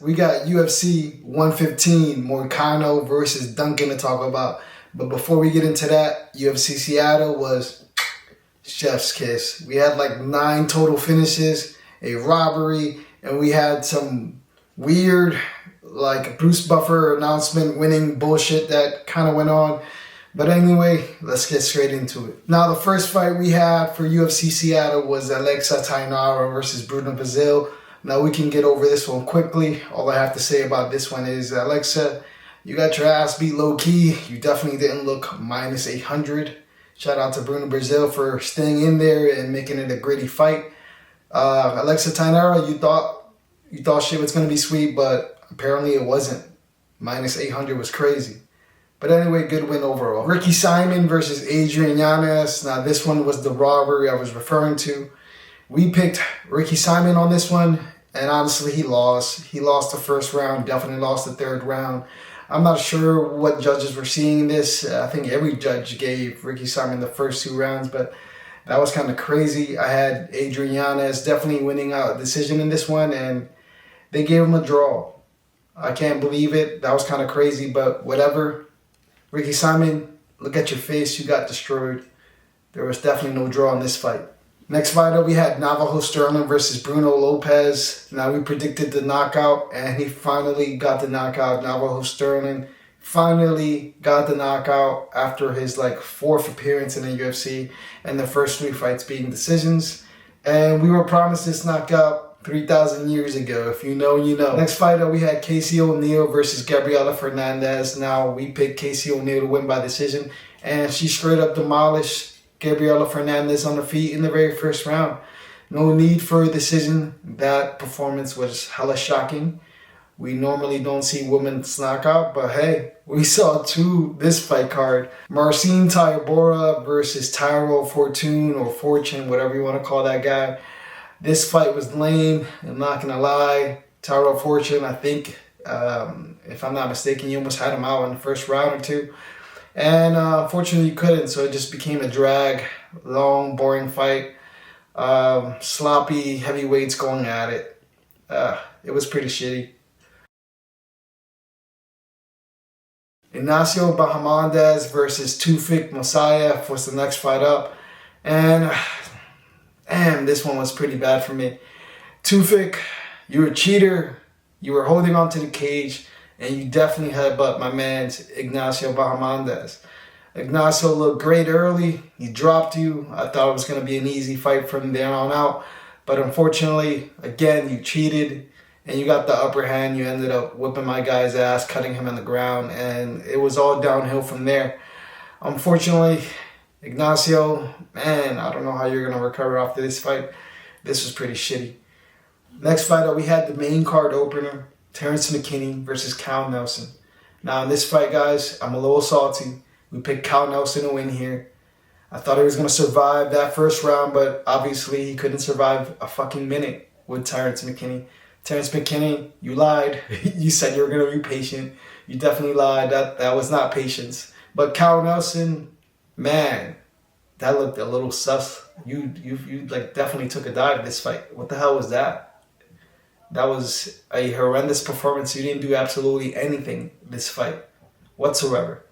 We got UFC 115, Moicano versus Duncan to talk about. But before we get into that, UFC Seattle was chef's kiss. We had like 9 total finishes, a robbery, and we had some weird like Bruce Buffer announcement winning bullshit that kind of went on. But anyway, let's get straight into it. Now, the first fight we had for UFC Seattle was Alexa Tainara versus Bruna Brazil. Now, we can get over this one quickly. All I have to say about this one is, Alexa, you got your ass beat low-key. You definitely didn't look minus 800. Shout out to Bruna Brazil for staying in there and making it a gritty fight. Alexa Tainara, you thought shit was going to be sweet, but apparently it wasn't. Minus 800 was crazy. But anyway, good win overall. Ricky Simon versus Adrian Yanez. Now, this one was the robbery I was referring to. We picked Ricky Simon on this one, and honestly, he lost. He lost the first round, definitely lost the third round. I'm not sure what judges were seeing this. I think every judge gave Ricky Simon the first 2 rounds, but that was kind of crazy. I had Adrian Yanez definitely winning a decision in this one, and they gave him a draw. I can't believe it. That was kind of crazy, but whatever. Ricky Simon, look at your face. You got destroyed. There was definitely no draw in this fight. Next fight up, we had Navajo Sterling versus Bruno Lopez. Now, we predicted the knockout, and he finally got the knockout. Navajo Sterling finally got the knockout after his 4th appearance in the UFC and the first 3 fights being decisions. And we were promised this knockout 3,000 years ago. If you know, you know. Next fight up, we had Casey O'Neill versus Gabriela Fernandez. Now, we picked Casey O'Neill to win by decision, and she straight up demolished Gabriela Fernandez on her feet in the very first round. No need for a decision. That performance was hella shocking. We normally don't see women knock out, but hey, we saw 2 this fight card. Marcin Tybura versus Tyrell Fortune, or Fortune, whatever you want to call that guy. This fight was lame. I'm not going to lie. Tyrell Fortune, I think, if I'm not mistaken, you almost had him out in the first round or 2. And unfortunately, you couldn't, so it just became a drag. Long, boring fight. Sloppy heavyweights going at it. It was pretty shitty. Ignacio Bahamondes versus Tufik Mosayev was the next fight up. And this one was pretty bad for me. Tufik, you were a cheater. You were holding on to the cage. And you definitely headbutt my man's Ignacio Bahamondes. Ignacio looked great early. He dropped you. I thought it was going to be an easy fight from there on out. But unfortunately, again, you cheated. And you got the upper hand. You ended up whipping my guy's ass, cutting him on the ground. And it was all downhill from there. Unfortunately, Ignacio, man, I don't know how you're going to recover after this fight. This was pretty shitty. Next fight up, we had the main card opener. Terrence McKinney versus Cal Nelson. Now, in this fight, guys, I'm a little salty. We picked Cal Nelson to win here. I thought he was going to survive that first round, but obviously he couldn't survive a fucking minute with Terrence McKinney. Terrence McKinney, you lied. You said you were going to be patient. You definitely lied. That was not patience. But Cal Nelson, man, that looked a little sus. You definitely took a dive this fight. What the hell was that? That was a horrendous performance. You didn't do absolutely anything this fight whatsoever.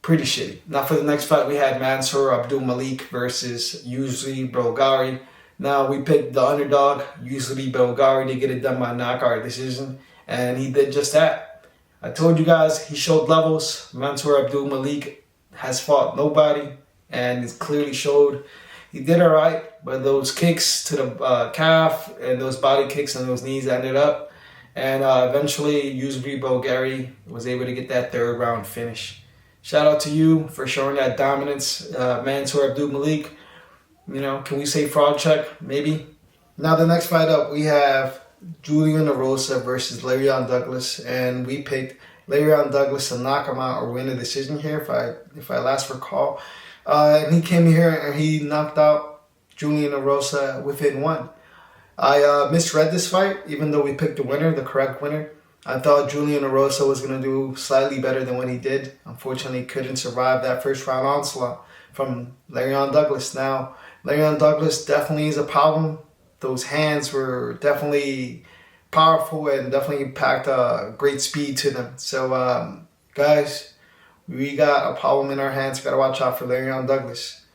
Pretty shitty. Now for the next fight, we had Mansour Abdul Malik versus Yusri Belgari. Now we picked the underdog, Yusri Belgari, to get it done by knockout decision. And he did just that. I told you guys, he showed levels. Mansour Abdul Malik has fought nobody. And it clearly showed. He did all right, but those kicks to the calf and those body kicks and those knees ended up. And eventually, Yusri Belgari was able to get that 3rd round finish. Shout out to you for showing that dominance. Mansour Abdul Malik, can we say fraud check? Maybe. Now, the next fight up, we have Julian Erosa versus Le'Veon Douglas. And we picked Le'Veon Douglas to knock him out or win a decision here, if I last recall. And he came here and he knocked out Julian Erosa within 1. I misread this fight, even though we picked the winner, the correct winner. I thought Julian Erosa was going to do slightly better than what he did. Unfortunately, couldn't survive that first round onslaught from Le'Veon Douglas. Now, Le'Veon Douglas definitely is a problem. Those hands were definitely powerful and definitely packed great speed to them. So, guys, we got a problem in our hands. Got to watch out for Le'Veon Douglas.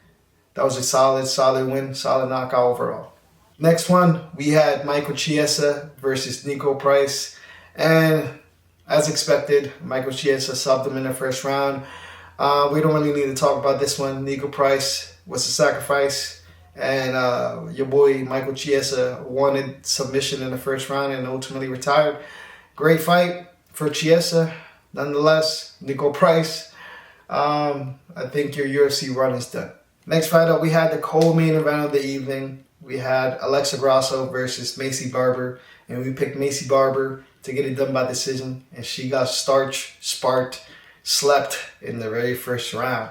That was a solid win, solid knockout overall. Next one, we had Michael Chiesa versus Nico Price. And as expected, Michael Chiesa subbed him in the first round. We don't really need to talk about this one. Nico Price was a sacrifice. And your boy Michael Chiesa wanted submission in the first round and ultimately retired. Great fight for Chiesa. Nonetheless, Nico Price, I think your UFC run is done. Next fight up, we had the co-main event of the evening. We had Alexa Grasso versus Macy Barber. And we picked Macy Barber to get it done by decision. And she got sparked, slept in the very first round.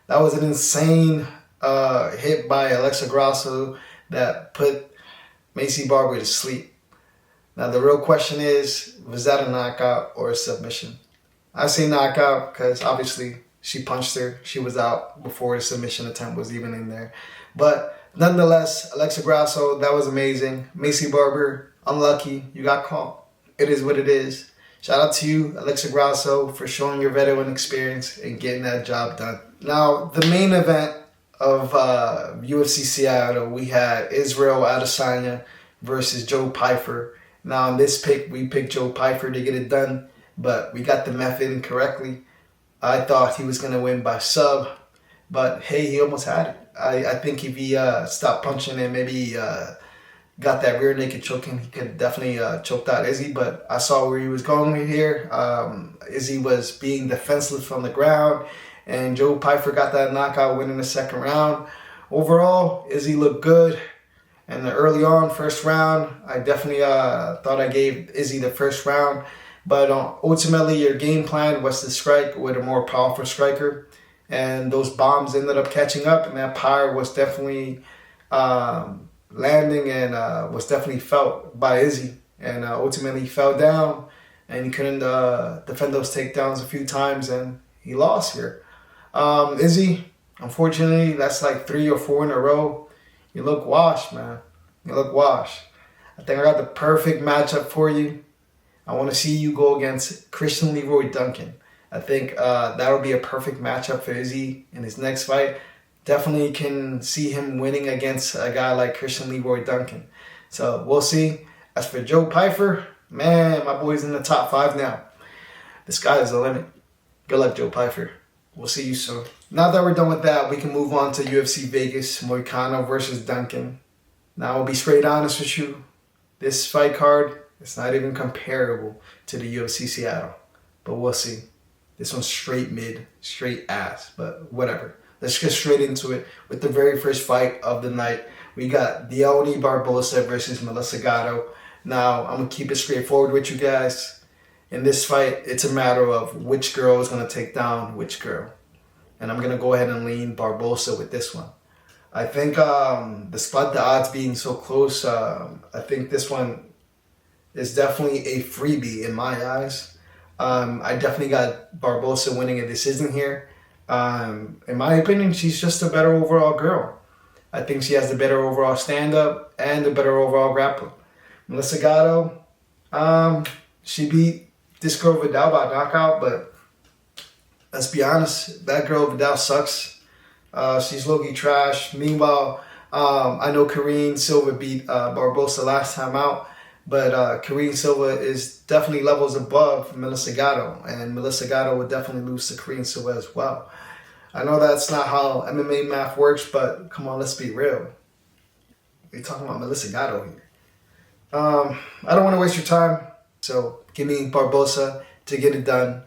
That was an insane hit by Alexa Grasso that put Macy Barber to sleep. Now the real question is, was that a knockout or a submission? I say knockout because obviously she punched her. She was out before the submission attempt was even in there. But nonetheless, Alexa Grasso, that was amazing. Macy Barber, unlucky. You got caught. It is what it is. Shout out to you, Alexa Grasso, for showing your veteran experience and getting that job done. Now, the main event of UFC Seattle, we had Israel Adesanya versus Joe Pyfer. Now, in this pick, we picked Joe Pyfer to get it done, but we got the method incorrectly. I thought he was going to win by sub, but hey, he almost had it. I think if he stopped punching and maybe got that rear naked choking, he could definitely choked out Izzy, but I saw where he was going here. Izzy was being defenseless from the ground, and Joe Pyfer got that knockout win in the second round. Overall, Izzy looked good. And early on, first round, I definitely thought I gave Izzy the first round. But ultimately, your game plan was to strike with a more powerful striker. And those bombs ended up catching up, and that power was definitely landing and was definitely felt by Izzy. And ultimately, he fell down, and he couldn't defend those takedowns a few times, and he lost here. Izzy, unfortunately, that's like 3 or 4 in a row. You look washed, man. You look washed. I think I got the perfect matchup for you. I want to see you go against Christian Leroy Duncan. I think that would be a perfect matchup for Izzy in his next fight. Definitely can see him winning against a guy like Christian Leroy Duncan. So we'll see. As for Joe Pyfer, man, my boy's in the top 5 now. The sky is the limit. Good luck, Joe Pyfer. We'll see you soon. Now that we're done with that, we can move on to UFC Vegas, Moicano versus Duncan. Now, I'll be straight honest with you. This fight card, it's not even comparable to the UFC Seattle. But we'll see. This one's straight mid, straight ass, but whatever. Let's get straight into it with the very first fight of the night. We got Deone Barbosa versus Melissa Gatto. Now, I'm going to keep it straightforward with you guys. In this fight, it's a matter of which girl is going to take down which girl. And I'm going to go ahead and lean Barbosa with this one. I think despite the odds being so close, I think this one is definitely a freebie in my eyes. I definitely got Barbosa winning a decision here. In my opinion, she's just a better overall girl. I think she has the better overall stand-up and the better overall grappling. Melissa Gatto, she beat this girl Vidal by knockout, but let's be honest, that girl Vidal sucks. She's low-key trash. Meanwhile, I know Karine Silva beat Barbosa last time out, but Karine Silva is definitely levels above Melissa Gatto, and Melissa Gatto would definitely lose to Karine Silva as well. I know that's not how MMA math works, but come on, let's be real. We're talking about Melissa Gatto here. I don't want to waste your time, so give me Barbosa to get it done.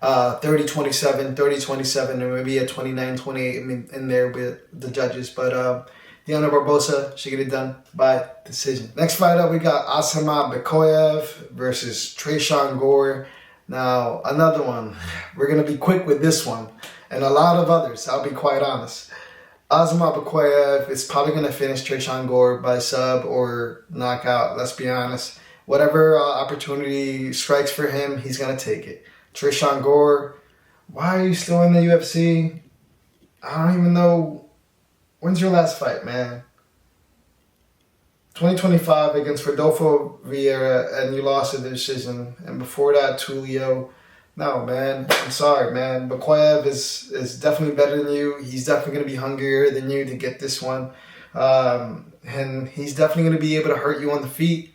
30-27, 30-27, and maybe a 29-28 in there with the judges. But Deone Barbosa should get it done by decision. Next fight up, we got Asamat Bekoev versus Tresean Gore. Now, another one. We're going to be quick with this one. And a lot of others, I'll be quite honest. Asamat Bekoev is probably going to finish Tresean Gore by sub or knockout, let's be honest. Whatever opportunity strikes for him, he's going to take it. Tresean Gore, why are you still in the UFC? I don't even know. When's your last fight, man? 2025 against Rodolfo Vieira, and you lost a decision. And before that, Tulio. No, man. I'm sorry, man. Bekoev is definitely better than you. He's definitely going to be hungrier than you to get this one. And he's definitely going to be able to hurt you on the feet,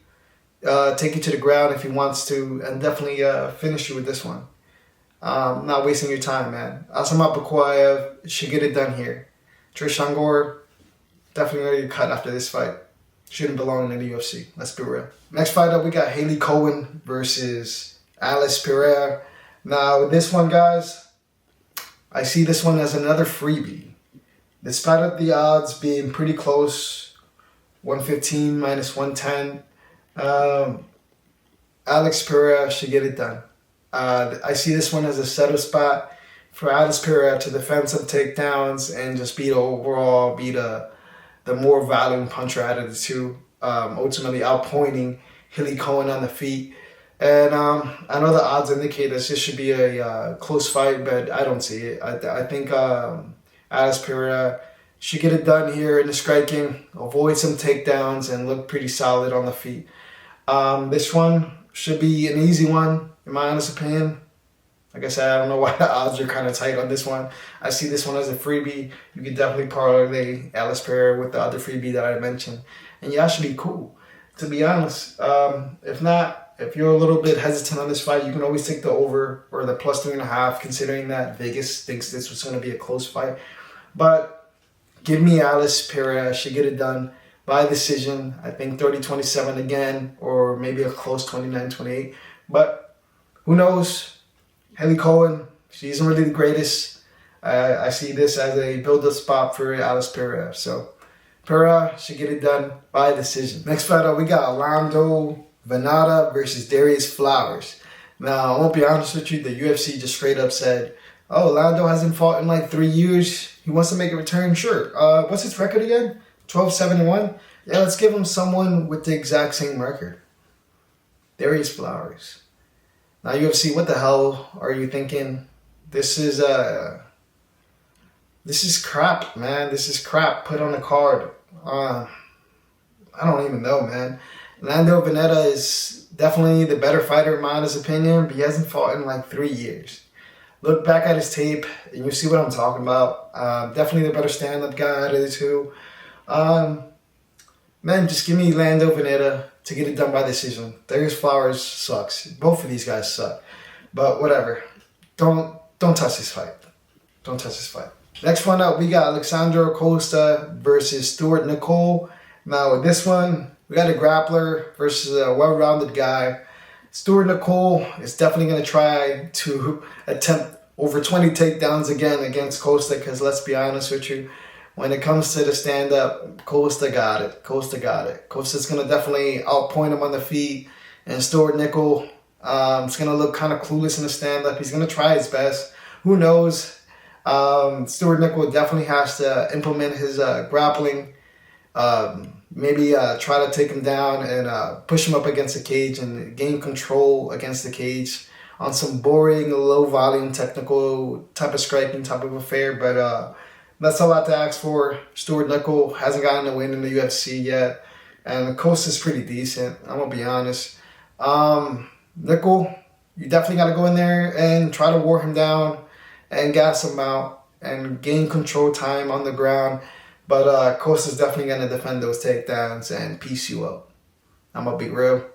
take you to the ground if he wants to, and definitely finish you with this one. Not wasting your time, man. Asamat Bekoev should get it done here. Tristan Gore, definitely going to get cut after this fight. Shouldn't belong in the UFC. Let's be real. Next fight up, we got Haley Cowan versus Alice Pereira. Now, with this one, guys, I see this one as another freebie. Despite the odds being pretty close, 115 minus 110, Alex Pereira should get it done. I see this one as a settle spot for Alex Pereira to defend some takedowns and just be the more volume puncher out of the two, ultimately outpointing Haley Cowan on the feet. And I know the odds indicate this should be a close fight, but I don't see it. I think Alex Pereira should get it done here in the striking, avoid some takedowns, and look pretty solid on the feet. This one should be an easy one, in my honest opinion. Like I said, I don't know why the odds are kind of tight on this one. I see this one as a freebie. You could definitely parlay Alice Pereira with the other freebie that I mentioned. And yeah, should be cool, to be honest. If not, if you're a little bit hesitant on this fight, you can always take the over or the plus 3.5, considering that Vegas thinks this was going to be a close fight. But give me Alice Pereira. Should get it done by decision. I think 30-27 again, or maybe a close 29-28. But who knows? Haley Cowan, she isn't really the greatest. I see this as a build-up spot for Alice Pereira. So Pereira should get it done by decision. Next fight up, we got Orlando Virna versus Darius Flowers. Now, I won't be honest with you, the UFC just straight up said, oh, Orlando hasn't fought in like 3 years. He wants to make a return. Sure. What's his record again? 12-7-1? Yeah, let's give him someone with the exact same record. Darius Flowers. Now, UFC, what the hell are you thinking? This is crap, man. This is crap put on the card. I don't even know, man. Orlando Virna is definitely the better fighter in my honest opinion, but he hasn't fought in like 3 years. Look back at his tape, and you see what I'm talking about. Definitely the better stand-up guy out of the two. Man, just give me Orlando Virna to get it done by decision. Darius Flowers sucks. Both of these guys suck. But whatever. Don't touch this fight. Don't touch this fight. Next one up, we got Alexandre Costa versus Stuart Nicole. Now with this one, we got a grappler versus a well-rounded guy. Stuart Nicole is definitely going to try to attempt over 20 takedowns again against Costa, because let's be honest with you, when it comes to the stand-up, Costa got it. Costa's going to definitely outpoint him on the feet. And Stuart Nicole is going to look kind of clueless in the stand-up. He's going to try his best. Who knows? Stuart Nicole definitely has to implement his grappling. Maybe try to take him down and push him up against the cage and gain control against the cage on some boring, low-volume, technical type of striking type of affair. But that's a lot to ask for. Stuart Nicole hasn't gotten a win in the UFC yet. And Costa's pretty decent, I'm going to be honest. Nicole, you definitely got to go in there and try to wear him down and gas him out and gain control time on the ground. But Costa's definitely going to defend those takedowns and piece you up. I'm going to be real.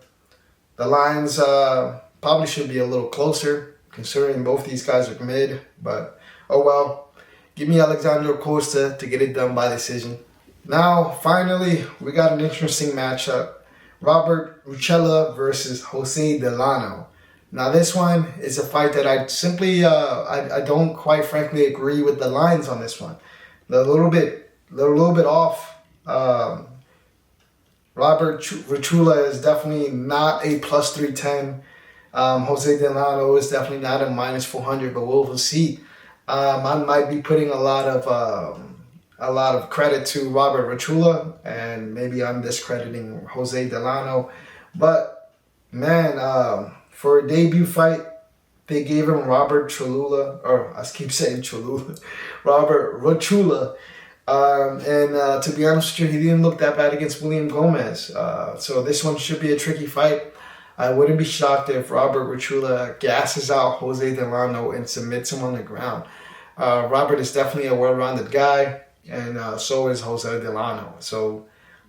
The lines probably should be a little closer, considering both these guys are mid. But, oh well. Give me Alexandre Costa to get it done by decision. Now, finally, we got an interesting matchup. Robert Rucella versus Jose Delano. Now, this one is a fight that I simply, I don't quite frankly agree with the lines on this one. They're a little bit off. Robert Rucella is definitely not a plus 310. Jose Delano is definitely not a minus 400, but we'll see. I might be putting a lot of credit to Robert Rucella, and maybe I'm discrediting Jose Delano. But man, for a debut fight, they gave him Robert Cholula, or I keep saying Cholula, Robert Rucella. To be honest with you, he didn't look that bad against William Gomez. So this one should be a tricky fight. I wouldn't be shocked if Robert Ricci gasses out Jose Delano and submits him on the ground. Robert is definitely a well-rounded guy, and so is Jose Delano. So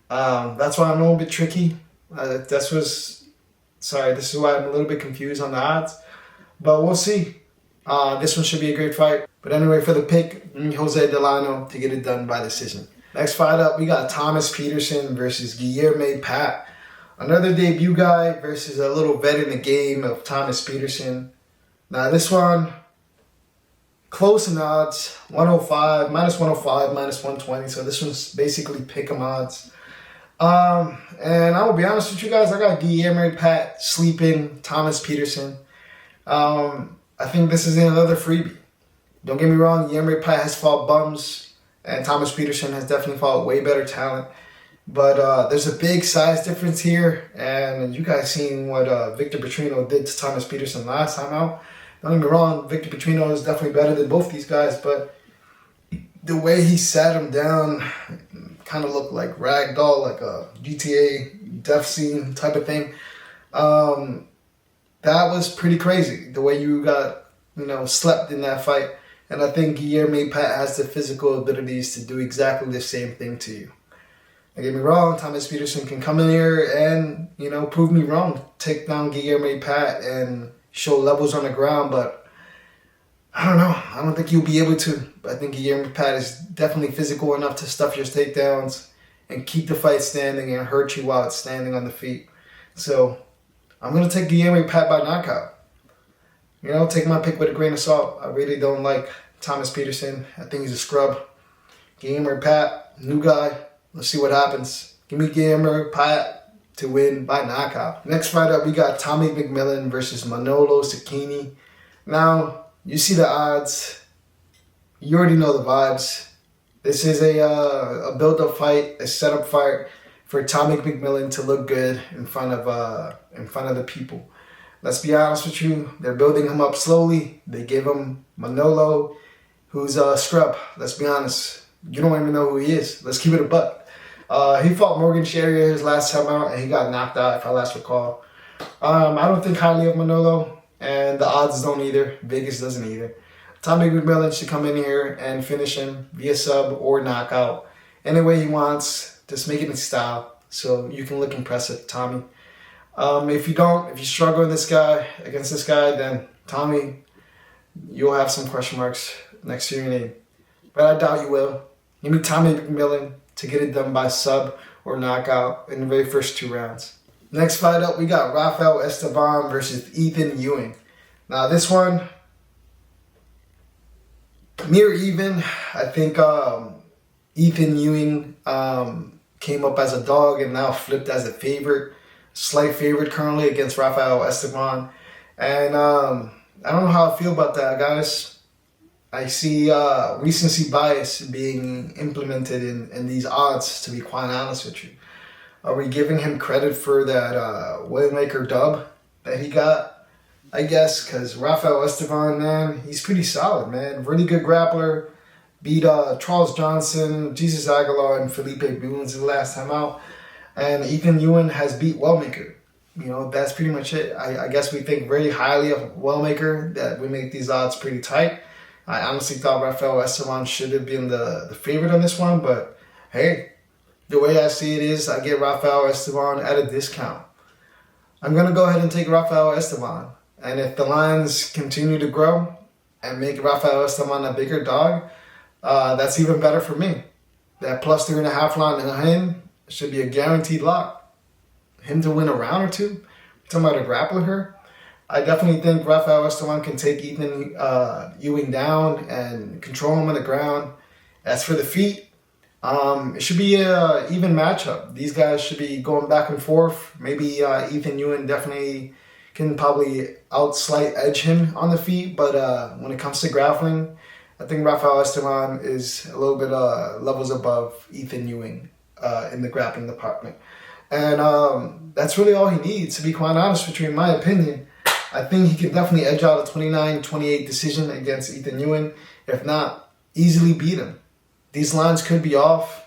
that's why I'm a little bit tricky. This is why I'm a little bit confused on the odds. But we'll see. This one should be a great fight. But anyway, for the pick, Jose Delano to get it done by decision. Next fight up, we got Thomas Peterson versus Guilherme Pat. Another debut guy versus a little vet in the game of Thomas Peterson. Now this one, close in odds, 105, minus 105, minus 120. So this one's basically pick 'em odds. And I will be honest with you guys, I got Guilherme Pat sleeping Thomas Peterson. I think this is another freebie. Don't get me wrong, Guilherme Pat has fought bums, and Thomas Peterson has definitely fought way better talent. But there's a big size difference here, and you guys seen what Victor Petrino did to Thomas Peterson last time out. Don't get me wrong, Victor Petrino is definitely better than both these guys, but the way he sat him down kind of looked like ragdoll, like a GTA death scene type of thing. That was pretty crazy, the way you got, slept in that fight. And I think Guilherme Pat has the physical abilities to do exactly the same thing to you. Don't get me wrong, Thomas Peterson can come in here and, prove me wrong. Take down Guilherme Pat and show levels on the ground, but I don't know. I don't think you'll be able to. I think Guilherme Pat is definitely physical enough to stuff your takedowns and keep the fight standing and hurt you while it's standing on the feet. So I'm going to take Guilherme Pat by knockout. Take my pick with a grain of salt. I really don't like Thomas Peterson. I think he's a scrub. Guilherme Pat, new guy. Let's see what happens. Give me Guilherme Pat to win by knockout. Next fight up, we got Tommy McMillen versus Manolo Zecchini. Now, you see the odds. You already know the vibes. This is a build-up fight, a setup fight for Tommy McMillen to look good in front of the people. Let's be honest with you. They're building him up slowly. They gave him Manolo, who's a scrub. Let's be honest. You don't even know who he is. Let's keep it a buck. He fought Morgan Sherrier his last time out, and he got knocked out, if I last recall. I don't think highly of Manolo, and the odds don't either. Vegas doesn't either. Tommy McMillen should come in here and finish him via sub or knockout. Any way he wants. Just make it in style so you can look impressive, Tommy. If you struggle against this guy, then Tommy, you'll have some question marks next to your name. But I doubt you will. Give me Tommy McMillen to get it done by sub or knockout in the very first 2 rounds. Next fight up, we got Rafael Estevam versus Ethyn Ewing. Now this one, near even. I think Ethyn Ewing came up as a dog and now flipped as a favorite. Slight favorite currently against Rafael Estevam. And I don't know how I feel about that, guys. I see recency bias being implemented in these odds, to be quite honest with you. Are we giving him credit for that Waymaker dub that he got? I guess, because Rafael Estevam, man, he's pretty solid, man. Really good grappler. Beat Charles Johnson, Jesus Aguilar, and Felipe Bunes the last time out. And Ethyn Ewing has beat Wellmaker. That's pretty much it. I guess we think very highly of Wellmaker, that we make these odds pretty tight. I honestly thought Rafael Estevam should have been the favorite on this one, but hey, the way I see it is I get Rafael Estevam at a discount. I'm going to go ahead and take Rafael Estevam. And if the lines continue to grow and make Rafael Estevam a bigger dog, that's even better for me. That plus 3.5 line on him should be a guaranteed lock. Him to win a round or two? Talking about a grappler here? I definitely think Rafael Estevam can take Ethyn Ewing down and control him on the ground. As for the feet, it should be an even matchup. These guys should be going back and forth. Maybe Ethyn Ewing definitely can probably slight edge him on the feet, but when it comes to grappling, I think Rafael Estevam is a little bit levels above Ethyn Ewing in the grappling department. And that's really all he needs, to be quite honest with you, in my opinion. I think he can definitely edge out a 29-28 decision against Ethyn Ewing. If not, easily beat him. these lines could be off.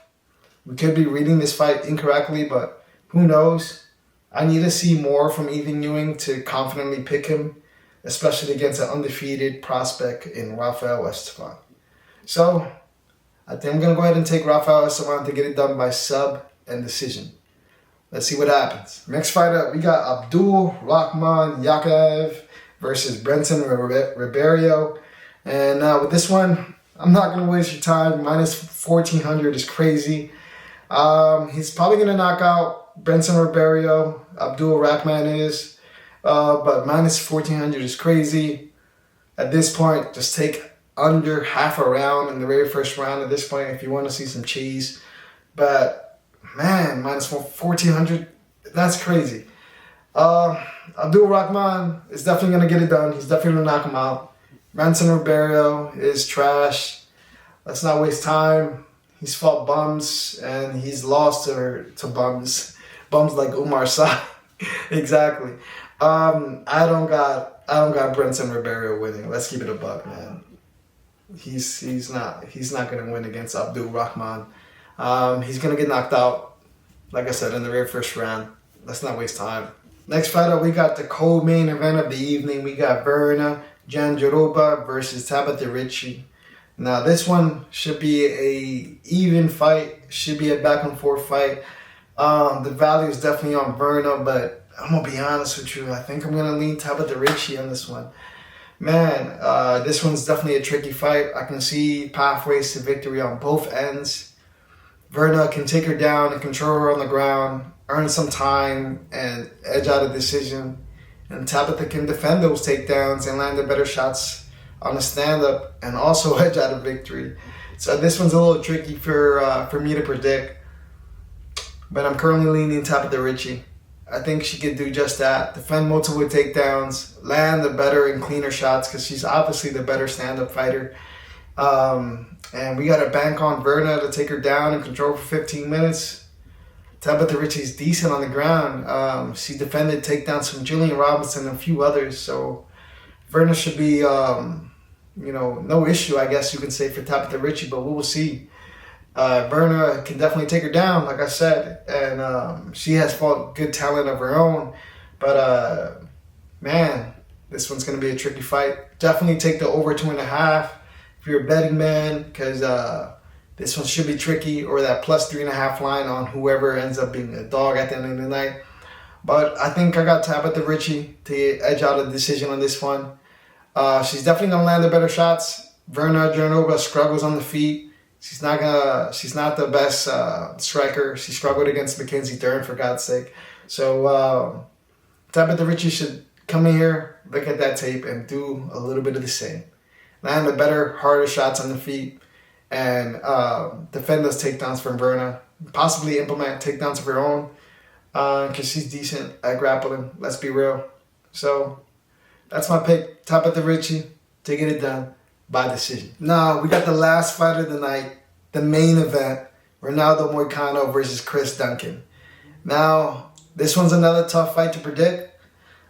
We could be reading this fight incorrectly, but who knows? I need to see more from Ewing to confidently pick him, especially against an undefeated prospect in Rafael Estevam. So, I think I'm going to go ahead and take Rafael Estevam to get it done by sub and decision. Let's see what happens. Next fight up, we got Abdul, Rakhman, Yakhyaev versus Brendson, Ribeiro. And with this one, I'm not going to waste your time. Minus 1,400 is crazy. He's probably going to knock out Brendson, Ribeiro. Abdul, Rakhman is. But minus 1,400 is crazy. At this point, just take under half a round in the very first round at this point if you want to see some cheese. But, man, minus 1,400, that's crazy. Abdul Rakhman is definitely going to get it done. He's definitely going to knock him out. Brendson Ribeiro is trash. Let's not waste time. He's fought bums and he's lost to bums. Bums like Umar Sa. Exactly. I don't got Brendson Ribeiro winning. Let's keep it a buck, man. He's not gonna win against Abdul Rakhman. He's gonna get knocked out, like I said, in the very first round. Let's not waste time. Next fight up, we got the co-main event of the evening. We got Virna, Jandiroba versus Tabatha Ricci. Now this one should be a even fight. Should be a back and forth fight. The value is definitely on Virna, but I'm gonna be honest with you. I think I'm gonna lean Tabatha Ricci on this one. Man, this one's definitely a tricky fight. I can see pathways to victory on both ends. Virna can take her down and control her on the ground, earn some time, and edge out a decision. And Tabatha can defend those takedowns and land the better shots on the stand-up and also edge out a victory. So this one's a little tricky for me to predict. But I'm currently leaning Tabatha Ricci. I think she could do just that. Defend multiple takedowns, land the better and cleaner shots because she's obviously the better stand-up fighter. And we got to bank on Virna to take her down and control for 15 minutes. Tabatha Ricci's decent on the ground. She defended takedowns from Julian Robinson and a few others. So Virna should be, no issue, I guess you can say, for Tabatha Ricci, but we will see. Virna can definitely take her down, like I said, and she has fought good talent of her own. But man, this one's gonna be a tricky fight. Definitely take the over 2.5 if you're a betting man, because this one should be tricky, or that plus 3.5 line on whoever ends up being a dog at the end of the night. But I think I got Tabatha Ricci to edge out a decision on this one. She's definitely gonna land the better shots. Virna Jandiroba struggles on the feet. She's not the best striker. She struggled against Mackenzie Dern, for God's sake. So Tabatha Ricci should come in here, look at that tape, and do a little bit of the same. Land the better, harder shots on the feet, and defend those takedowns from Virna. Possibly implement takedowns of her own, because she's decent at grappling. Let's be real. So that's my pick, Tabatha Ricci, to get it done by decision. Now, we got the last fight of the night, the main event, Renato Moicano versus Chris Duncan. Now, this one's another tough fight to predict.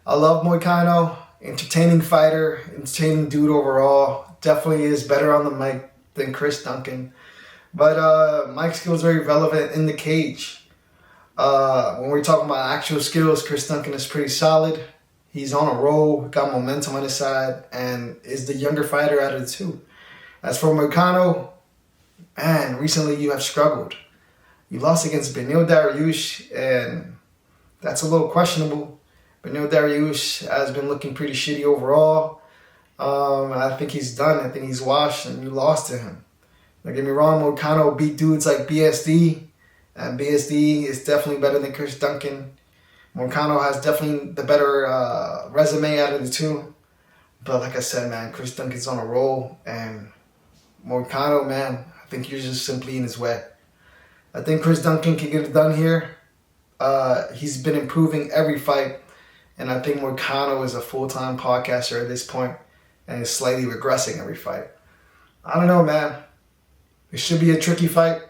I love Moicano, entertaining fighter, entertaining dude overall. Definitely is better on the mic than Chris Duncan. But mic skills very relevant in the cage. When we're talking about actual skills, Chris Duncan is pretty solid. He's on a roll, got momentum on his side, and is the younger fighter out of the two. As for Moicano, man, recently you have struggled. You lost against Beneil Dariush, and that's a little questionable. Beneil Dariush has been looking pretty shitty overall. I think he's done. I think he's washed, and you lost to him. Don't get me wrong, Moicano beat dudes like BSD, and BSD is definitely better than Chris Duncan. Moicano has definitely the better resume out of the two. But like I said, man, Chris Duncan's on a roll. And Moicano, man, I think you're just simply in his way. I think Chris Duncan can get it done here. He's been improving every fight. And I think Moicano is a full-time podcaster at this point and is slightly regressing every fight. I don't know, man. It should be a tricky fight.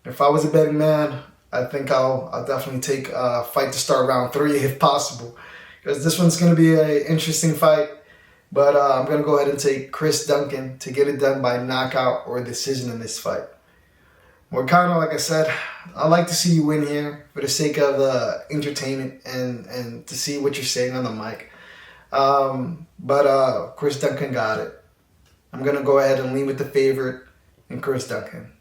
If I was a betting man, I think I'll definitely take a fight to start round 3 if possible. Because this one's going to be an interesting fight. But I'm going to go ahead and take Chris Duncan to get it done by knockout or decision in this fight. Moicano, like I said, I'd like to see you win here for the sake of entertainment and to see what you're saying on the mic. But Chris Duncan got it. I'm going to go ahead and lean with the favorite in Chris Duncan.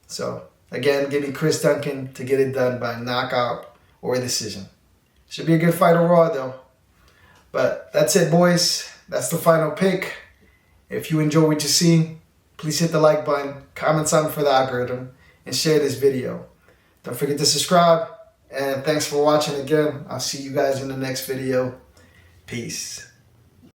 So, again, give me Chris Duncan to get it done by knockout or decision. Should be a good fight overall, though. But that's it, boys. That's the final pick. If you enjoy what you see, please hit the like button, comment something for the algorithm, and share this video. Don't forget to subscribe. And thanks for watching again. I'll see you guys in the next video. Peace.